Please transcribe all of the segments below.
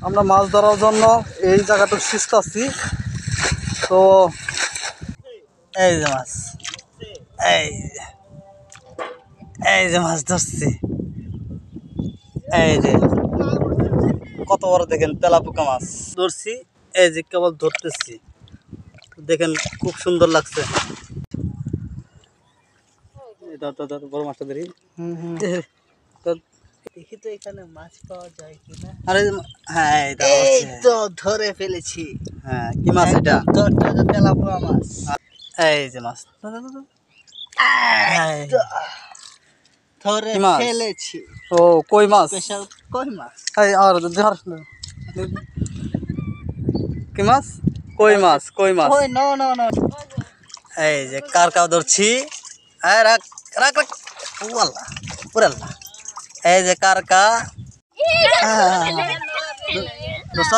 আমরা মাছ ধরার জন্য এই জায়গাটা শিখতেছি। তো এই যে মাছ, এই এই যে মাছ ধরছি, এই যে কত বড় দেখেন তেলাপোকা মাছ ধরছি। এই যে কেবল ধরতেছি, দেখেন খুব সুন্দর লাগছে। বড় মাছটা ধরি। দেখি তো এখানে মাছ পাওয়া যায় কিনা। আরে হ্যাঁ, এই তো ধরে ফেলেছি। হ্যাঁ, কি মাছ এটা? তেলাপোকা মাছ। এই যে মাছ ধরে কি মাছ? ফেলেছি। ও কই মাছ, স্পেশাল কই মাছ। এই আর ধর কি মাছ? কই মাছ, কই মাছ। ওই নো নো নো। এই যে কারকা ধরছি। এই রাখ রাখ রাখ, ও আল্লাহ ওরে আল্লাহ। এই যে কারকা দোস্ত,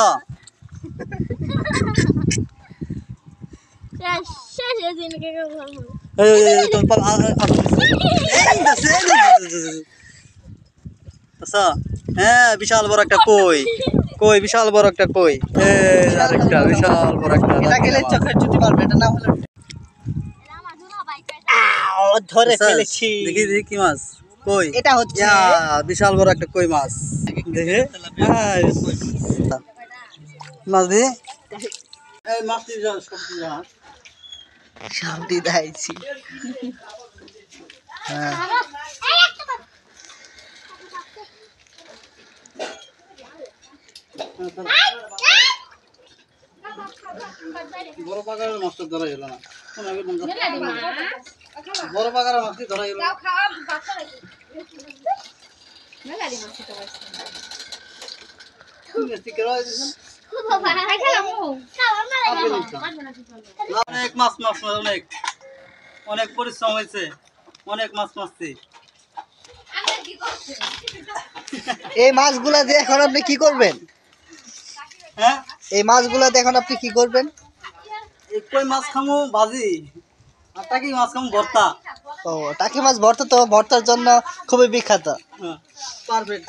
হ্যাঁ বিশাল বড় একটা কই, কই বিশাল বড় একটা কই। আরেকটা বিশাল বড় একটা। এটা গেলে চোখের জুতি মারবে, এটা না হলে ধরে ফেলেছি। দেখি দেখি কি মাছ? কই? এটা হচ্ছে বিশাল বড় একটা কই মাছ। দেখে মাছ দিয়ে এই মাছটি শান্তি দেখাইছি। হ্যাঁ বড় পাকারের মাছটা ধরা গেল না, বড় পাকারের মাছটি ধরা গেল। অনেক মাছ মাছ অনেক অনেক পরিশ্রম হয়েছে, অনেক মাছ মারছি। এই মাছগুলা দিয়ে এখন আপনি কি করবেন? হ্যাঁ, এই মাছগুলা দিয়ে এখন আপনি কি করবেন? কই মাছ খামু ভাজি, আর টাকি মাছ খামু ভর্তা। ও, টাকি মাছ ভর্তা তো ভর্তার জন্য খুবই বিখ্যাত। হ্যাঁ পারফেক্ট।